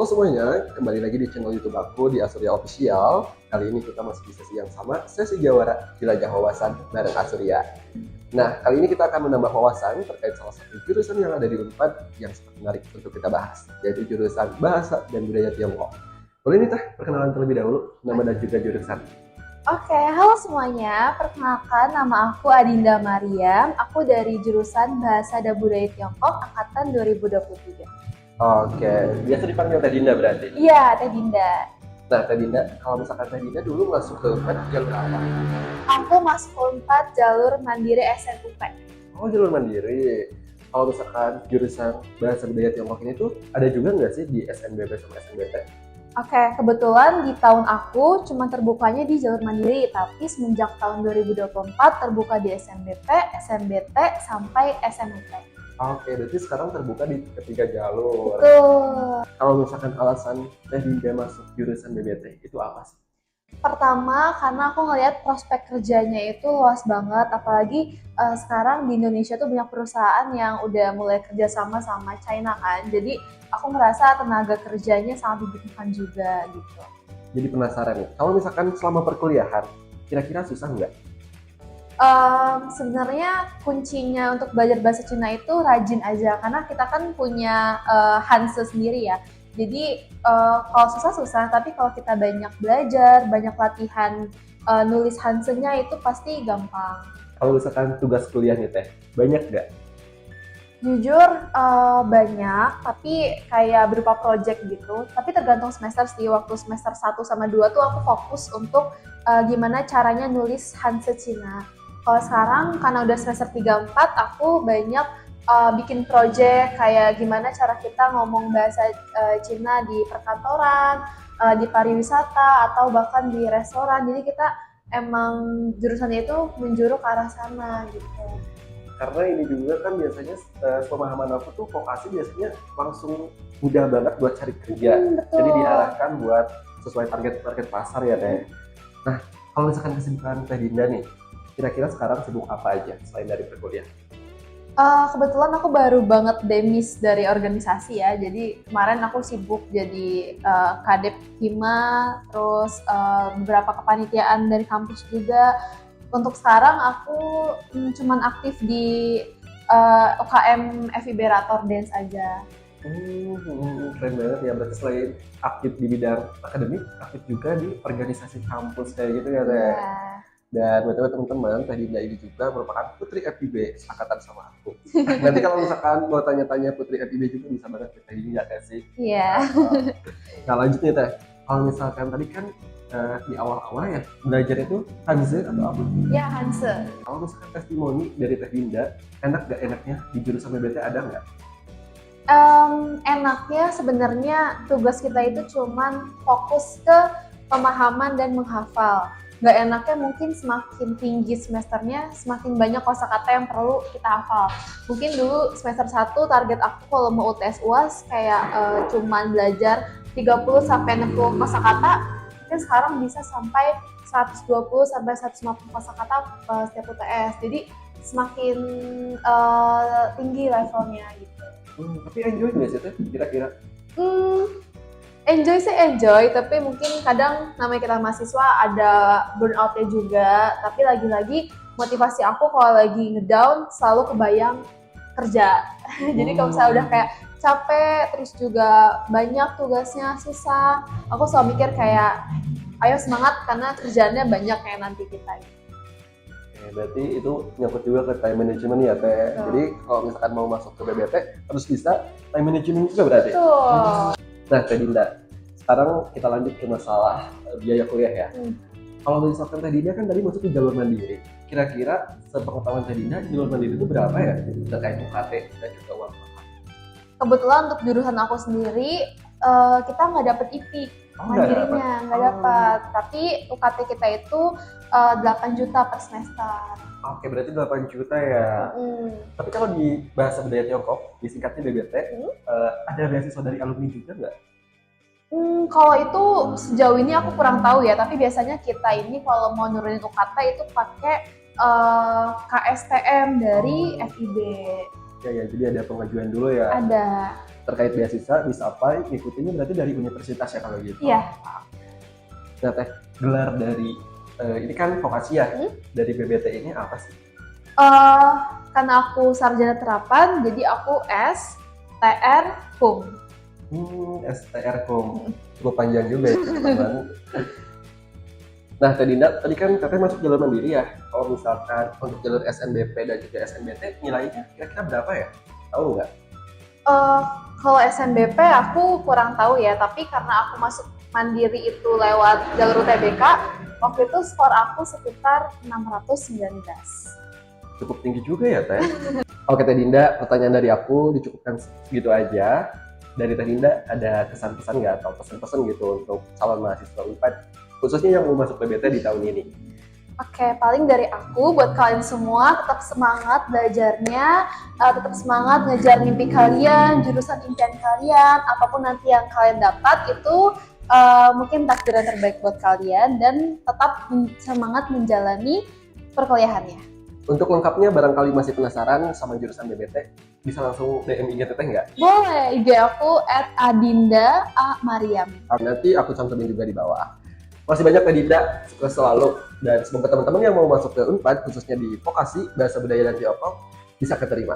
Halo semuanya, kembali lagi di channel YouTube aku di Asurya Official. Kali ini kita masih di sesi yang sama, sesi Jawara Jelajah Wawasan bareng Asurya. Nah, kali ini kita akan menambah wawasan terkait salah satu jurusan yang ada di Unpad yang sangat menarik untuk kita bahas, yaitu jurusan Bahasa dan Budaya Tiongkok. Boleh nih Teh, perkenalan terlebih dahulu, nama dan juga jurusan. Oke, halo semuanya. Perkenalkan, nama aku Adinda Mariam. Aku dari jurusan Bahasa dan Budaya Tiongkok angkatan 2023. Oke, biasa dipanggil Teh Dinda berarti. Iya, Teh Dinda. Nah, Teh Dinda, kalau misalkan Teh Dinda dulu masuk ke Unpad jalur apa? Aku masuk Unpad jalur Mandiri SNUP. Oh, jalur mandiri. Kalau misalkan jurusan Bahasa Budaya Tiongkok ini tuh ada juga nggak sih di SNBP sama SNBT? Oke, kebetulan di tahun aku cuma terbukanya di jalur Mandiri, tapi semenjak tahun 2024 terbuka di SNBP, SNBT, sampai SNUP. Oke, berarti sekarang terbuka di ketiga jalur. Betul. Kalau misalkan alasan Teh Dinda masuk jurusan BBT, itu apa sih? Pertama, karena aku ngelihat prospek kerjanya itu luas banget, apalagi sekarang di Indonesia tuh banyak perusahaan yang udah mulai kerjasama sama China kan. Jadi aku merasa tenaga kerjanya sangat dibutuhkan juga gitu. Jadi penasaran nih, kalau misalkan selama perkuliahan, kira-kira susah nggak? Sebenarnya kuncinya untuk belajar bahasa Cina itu rajin aja, karena kita kan punya Hanse sendiri ya. Jadi kalau susah-susah, tapi kalau kita banyak belajar, banyak latihan nulis Hanse-nya itu pasti gampang. Kalau misalkan tugas kuliah nih Teh, banyak nggak? Jujur banyak, tapi kayak berupa project gitu. Tapi tergantung semester sih, waktu semester 1 sama 2 tuh aku fokus untuk gimana caranya nulis Hanse Cina. Kalau sekarang karena udah semester 3-4, aku banyak bikin project kayak gimana cara kita ngomong bahasa Cina di perkantoran, di pariwisata, atau bahkan di restoran. Jadi kita emang jurusannya itu menjuru ke arah sana gitu. Karena ini juga kan biasanya pemahaman aku tuh vokasi biasanya langsung mudah banget buat cari kerja. Betul. Jadi diarahkan buat sesuai target pasar ya Teh. Nah, kalau misalkan kesibukan Teh Dinda nih, kira-kira sekarang sibuk apa aja selain dari perkuliahan? Kebetulan aku baru banget demis dari organisasi ya, jadi kemarin aku sibuk jadi kadep Hima, terus beberapa kepanitiaan dari kampus juga. Untuk sekarang aku cuman aktif di UKM FIB Rator Dance aja. Keren banget ya, berarti selain aktif di bidang akademik, aktif juga di organisasi kampus kayak gitu ya Teh. Yeah. Dan buat teman-teman, Teh Dinda ini juga merupakan putri FIB angkatan sama aku. Nanti kalau misalkan mau tanya-tanya putri FIB juga bisa banget ke Teh Dinda kan sih. Iya. Nah lanjut nih Teh, kalau misalkan tadi kan di awal-awal ya belajar itu Hanze atau apa? Ya, Hanse. Kalau misalkan testimoni dari Teh Dinda, enak gak enaknya di jurusan BBT ada nggak? Enaknya sebenarnya tugas kita itu cuman fokus ke pemahaman dan menghafal. Nggak enaknya mungkin semakin tinggi semesternya, semakin banyak kosakata yang perlu kita hafal. Mungkin dulu semester 1 target aku kalau mau UTS UAS kayak cuman belajar 30-60 kosakata, mungkin sekarang bisa sampai 120-150 kosakata setiap UTS. Jadi semakin tinggi levelnya gitu. Tapi enjoy nggak sih Teh kira-kira? Enjoy sih enjoy, tapi mungkin kadang namanya kita mahasiswa ada burnout-nya juga. Tapi lagi-lagi motivasi aku kalau lagi ngedown selalu kebayang kerja. Jadi kalau misalnya udah kayak capek, terus juga banyak tugasnya susah, aku selalu mikir kayak ayo semangat karena kerjaannya banyak kayak nanti kita. Berarti itu nyangkut juga ke time management ya Teh. Jadi kalau misalkan mau masuk ke BBT harus bisa time management juga berarti. Betul. Nah Teh Dinda, sekarang kita lanjut ke masalah biaya kuliah ya. Kalau misalkan Teh Dinda kan tadi masuk ke jalur mandiri, kira-kira sepengetahuan Teh Dinda jalur mandiri itu berapa ya terkait UKT dan juga uang makan? Kebetulan untuk jurusan aku sendiri kita nggak dapet IP. Mandirinya nggak dapat, tapi UKT kita itu 8 juta per semester. Oke, berarti 8 juta ya. Tapi kalau di bahasa budaya Tiongkok, disingkatnya BBT, ada beasiswa dari alumni juga nggak? Kalau itu sejauh ini aku kurang tahu ya, tapi biasanya kita ini kalau mau nurunin UKT itu pakai KSTM dari FIB. Ya, jadi ada pengajuan dulu ya. Ada. terkait beasiswa bisa apa ngikutinnya berarti dari universitas ya kalau gitu. Iya. Nah Teh, gelar dari ini kan vokasi ya, dari BBT ini apa sih? Karena aku sarjana terapan, jadi aku STR Hum. STR Kom, cukup panjang juga ya teman-teman. Nah Teh Dinda, tadi kan Teteh masuk jalur mandiri ya. Kalau misalkan untuk jalur SNBP dan juga SNBT nilainya kira-kira berapa ya? Tahu nggak? Kalau SNBP aku kurang tahu ya, tapi karena aku masuk mandiri itu lewat jalur UTBK, waktu itu skor aku sekitar 619. Cukup tinggi juga ya Teh. Oke Teh Dinda, pertanyaan dari aku dicukupkan segitu aja. Dari Teh Dinda ada kesan-pesan nggak atau pesan-pesan gitu untuk calon mahasiswa UNPAD khususnya yang mau masuk PBT di tahun ini? Oke, paling dari aku buat kalian semua tetap semangat belajarnya, tetap semangat ngejar mimpi kalian, jurusan impian kalian, apapun nanti yang kalian dapat itu mungkin takdir yang terbaik buat kalian dan tetap semangat menjalani perkuliahannya. Untuk lengkapnya barangkali masih penasaran sama jurusan BBT, bisa langsung DM IG Teteh nggak? Boleh, IG aku @adinda_a_mariam. Nanti aku cantumin juga di bawah. Masih banyak Teh Dinda, sukses selalu. Dan semoga teman-teman yang mau masuk ke UNPAD, khususnya di vokasi, bahasa budaya dan Tiongkok, bisa keterima.